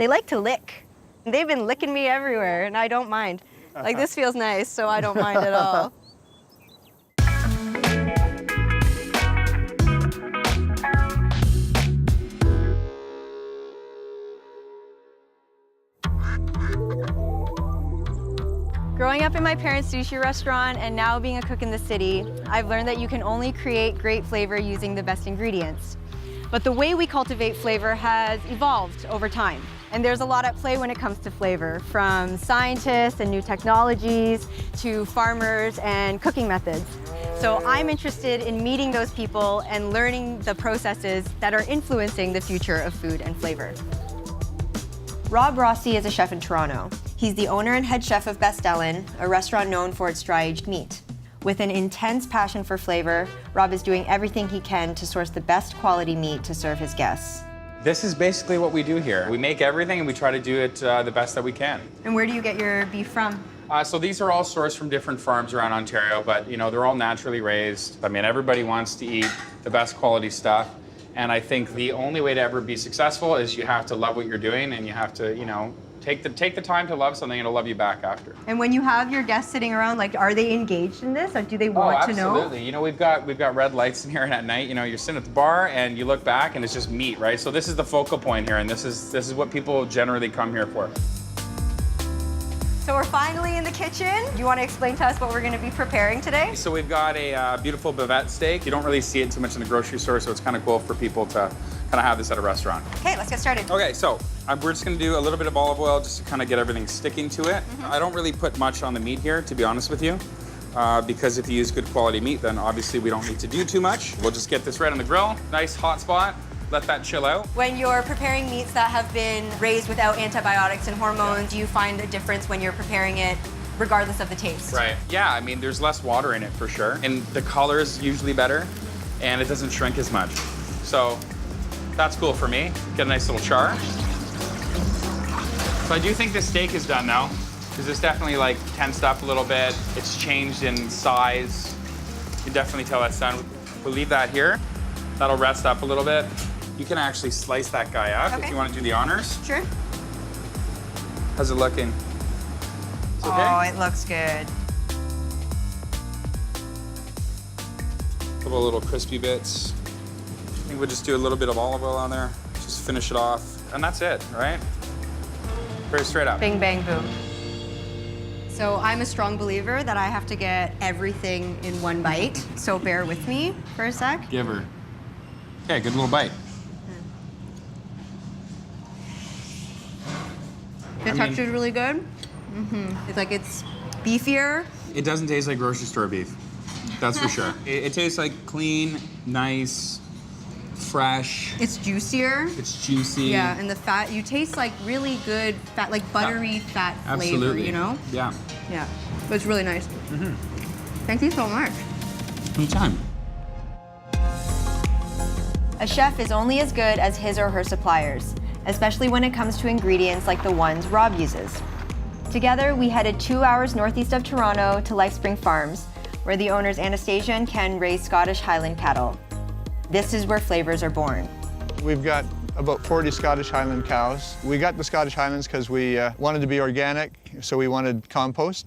They like to lick. They've been licking me everywhere, and I don't mind. Like, this feels nice, so I don't mind at all. Growing up in my parents' sushi restaurant and now being a cook in the city, I've learned that you can only create great flavor using the best ingredients. But the way we cultivate flavor has evolved over time. And there's a lot at play when it comes to flavor, from scientists and new technologies to farmers and cooking methods. So I'm interested in meeting those people and learning the processes that are influencing the future of food and flavor. Rob Rossi is a chef in Toronto. He's the owner and head chef of Bdcast, a restaurant known for its dry-aged meat. With an intense passion for flavor, Rob is doing everything he can to source the best quality meat to serve his guests. This is basically what we do here. We make everything and we try to do it the best that we can. And where do you get your beef from? So these are all sourced from different farms around Ontario, but you know, they're all naturally raised. I mean, everybody wants to eat the best quality stuff. And I think the only way to ever be successful is you have to love what you're doing, and you have to, you know, take the time to love something and it'll love you back after. And when you have your guests sitting around, like, are they engaged in this, or do they want to know? Absolutely. You know, we've got red lights in here, and at night, you know, you're sitting at the bar and you look back and it's just meat, right? So this is the focal point here, and this is what people generally come here for. So we're finally in the kitchen. Do you want to explain to us what we're going to be preparing today? So we've got a beautiful bavette steak. You don't really see it too much in the grocery store, so it's kind of cool for people to kind of have this at a restaurant. Okay, let's get started. Okay, so we're just going to do a little bit of olive oil just to kind of get everything sticking to it. I don't really put much on the meat here, to be honest with you, because if you use good quality meat, then obviously we don't need to do too much. We'll just get this right on the grill. Nice hot spot. Let that chill out. When you're preparing meats that have been raised without antibiotics and hormones, do you find a difference when you're preparing it regardless of the taste? Right. Yeah, I mean, there's less water in it for sure. And the color is usually better, and it doesn't shrink as much. So that's cool for me. Get a nice little char. So I do think this steak is done now, because it's definitely like tensed up a little bit. It's changed in size. You can definitely tell that's done. We'll leave that here. That'll rest up a little bit. You can actually slice that guy up if you want to do the honors. Sure. How's it looking? It's okay? Oh, it looks good. A couple of little crispy bits. I think we'll just do a little bit of olive oil on there. Just finish it off. And that's it, right? Very straight up. Bing, bang, boom. So I'm a strong believer that I have to get everything in one bite. So bear with me for a sec. Give her. Okay, good little bite. The texture is really good. It's like it's beefier. It doesn't taste like grocery store beef. That's for sure. It tastes like clean, nice, fresh. It's juicier. It's juicy. Yeah, and the fat, you taste like really good fat, like buttery fat flavor, Absolutely. you know? Yeah. Yeah, but it's really nice. Thank you so much. Anytime. A chef is only as good as his or her suppliers, especially when it comes to ingredients like the ones Rob uses. Together, we headed 2 hours northeast of Toronto to Lifespring Farms, where the owners Anastasia and Ken raise Scottish Highland cattle. This is where flavors are born. We've got about 40 Scottish Highland cows. We got the Scottish Highlands because we wanted to be organic, so we wanted compost,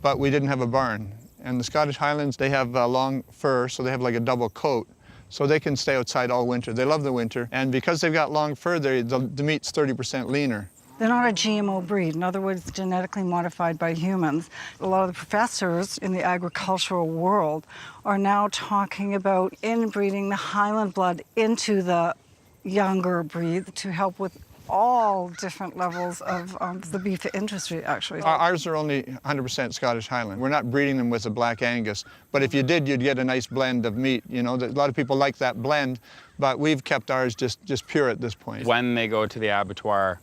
but we didn't have a barn. And the Scottish Highlands, they have long fur, so they have like a double coat, so they can stay outside all winter. They love the winter, and because they've got long fur, the meat's 30% leaner. They're not a GMO breed, in other words, genetically modified by humans. A lot of the professors in the agricultural world are now talking about inbreeding the Highland blood into the younger breed to help with all different levels of the beef industry, actually. Ours are only 100% Scottish Highland. We're not breeding them with a Black Angus, but if you did, you'd get a nice blend of meat. You know, a lot of people like that blend, but we've kept ours just pure at this point. When they go to the abattoir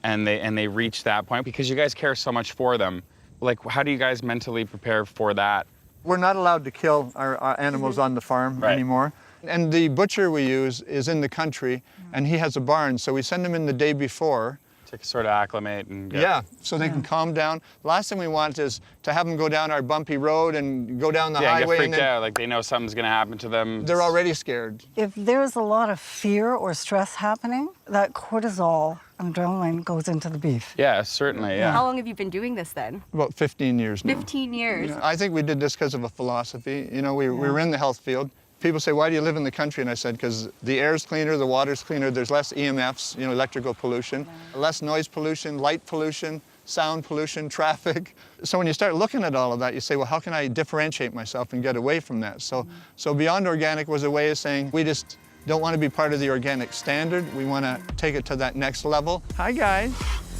and they reach that point, because you guys care so much for them, like, how do you guys mentally prepare for that? We're not allowed to kill our animals on the farm anymore. And the butcher we use is in the country, and he has a barn, so we send them in the day before. To sort of acclimate and get... Yeah, so they can calm down. The last thing we want is to have them go down our bumpy road and go down the highway. Get freaked out, like they know something's gonna happen to them. They're already scared. If there's a lot of fear or stress happening, that cortisol and adrenaline goes into the beef. Yeah, certainly, yeah. How long have you been doing this then? About 15 years now. 15 years. I think we did this because of a philosophy. You know, we were in the health field. People say, why do you live in the country? And I said, because the air's cleaner, the water's cleaner, there's less EMFs, you know, electrical pollution, less noise pollution, light pollution, sound pollution, traffic. So when you start looking at all of that, you say, well, how can I differentiate myself and get away from that? So Beyond Organic was a way of saying, we just don't want to be part of the organic standard. We want to take it to that next level. Hi, guys.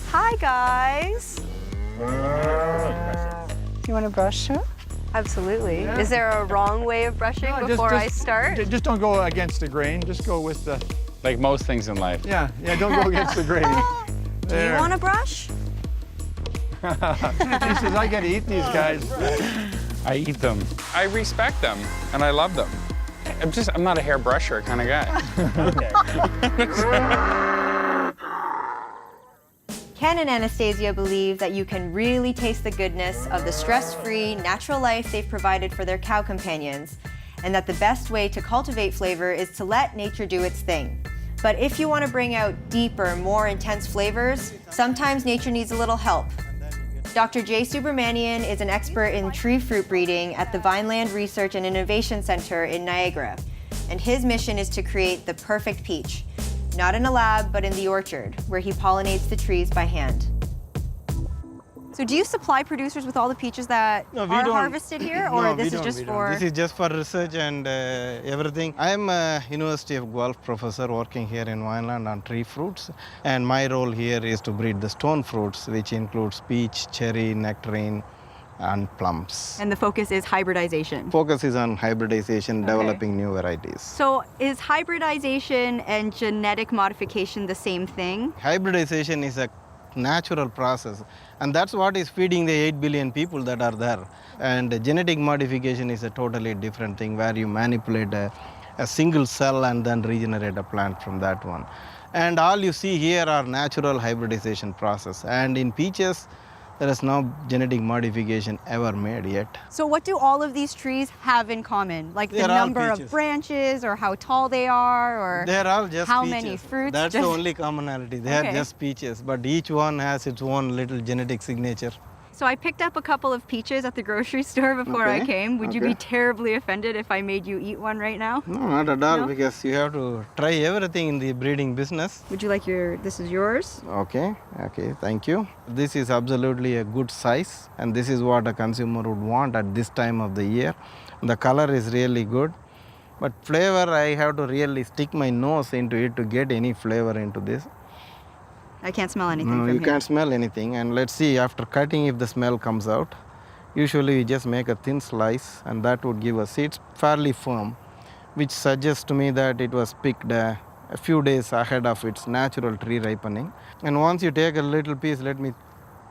Hi, guys. You want to brush too? Absolutely. Yeah. Is there a wrong way of brushing before I start? Just don't go against the grain. Just go with the... Like most things in life. Yeah, don't go against the grain. Do you want to brush? He says, I get to eat these guys. I eat them. I respect them, and I love them. I'm not a hairbrusher kind of guy. Ken and Anastasia believe that you can really taste the goodness of the stress-free, natural life they've provided for their cow companions, and that the best way to cultivate flavor is to let nature do its thing. But if you want to bring out deeper, more intense flavors, sometimes nature needs a little help. Dr. Jay Subramanian is an expert in tree fruit breeding at the Vineland Research and Innovation Center in Niagara, and his mission is to create the perfect peach. Not in a lab, but in the orchard, where he pollinates the trees by hand. So do you supply producers with all the peaches that are harvested here, or this is just for... This is just for research and everything. I am a University of Guelph professor working here in Vineland on tree fruits, and my role here is to breed the stone fruits, which includes peach, cherry, nectarine, and plums. And the focus is hybridization. Focus is on hybridization, developing new varieties. So is hybridization and genetic modification the same thing? Hybridization is a natural process, and that's what is feeding the 8 billion people that are there. And genetic modification is a totally different thing, where you manipulate a single cell and then regenerate a plant from that one. And all you see here are natural hybridization process. And in peaches, there is no genetic modification ever made yet. So what do all of these trees have in common? Like the number of branches, or how tall they are, or they're all just how peaches. many fruits? That's the only commonality. They are just peaches, but each one has its own little genetic signature. So I picked up a couple of peaches at the grocery store before I came. Would you be terribly offended if I made you eat one right now? No, not at all, because you have to try everything in the breeding business. Would you like this is yours? Okay, thank you. This is absolutely a good size, and this is what a consumer would want at this time of the year. The color is really good, but flavor, I have to really stick my nose into it to get any flavor into this. I can't smell anything No, from you here. can't smell anything, and let's see after cutting if the smell comes out. Usually we just make a thin slice, and that would give us, it's fairly firm, which suggests to me that it was picked a few days ahead of its natural tree ripening. And once you take a little piece, let me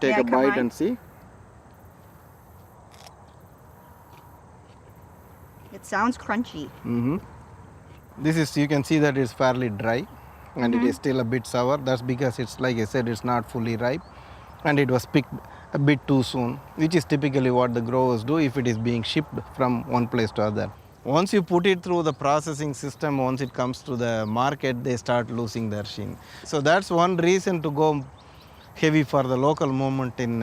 take a bite and see. It sounds crunchy. This is, you can see that it's fairly dry, and it is still a bit sour. That's because it's, like I said, it's not fully ripe, and it was picked a bit too soon, which is typically what the growers do if it is being shipped from one place to other. Once you put it through the processing system, once it comes to the market, they start losing their sheen. So that's one reason to go heavy for the local movement in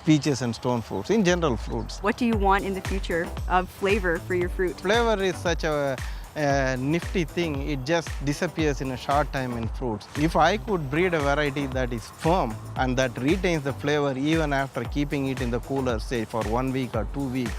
peaches and stone fruits, in general fruits. What do you want in the future of flavor for your fruit? Flavor is such a nifty thing. It just disappears in a short time in fruits. If I could breed a variety that is firm and that retains the flavor even after keeping it in the cooler, say for 1 week or 2 weeks,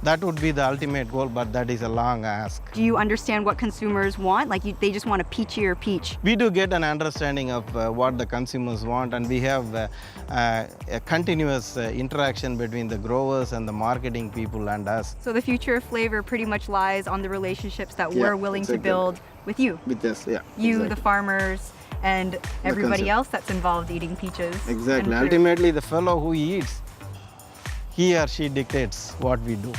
that would be the ultimate goal, but that is a long ask. Do you understand what consumers want? Like they just want a peachier peach. We do get an understanding of what the consumers want, and we have a continuous interaction between the growers and the marketing people and us. So the future of flavor pretty much lies on the relationships that we're willing to build with you. With us, yeah. You, the farmers, and everybody else that's involved eating peaches. Exactly. Ultimately, the fellow who eats, he or she dictates what we do.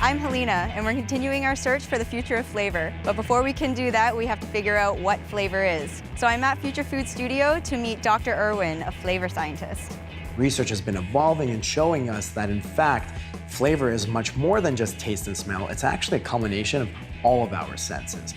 I'm Helena, and we're continuing our search for the future of flavor. But before we can do that, we have to figure out what flavor is. So I'm at Future Food Studio to meet Dr. Irwin, a flavor scientist. Research has been evolving and showing us that, in fact, flavor is much more than just taste and smell. It's actually a culmination of all of our senses.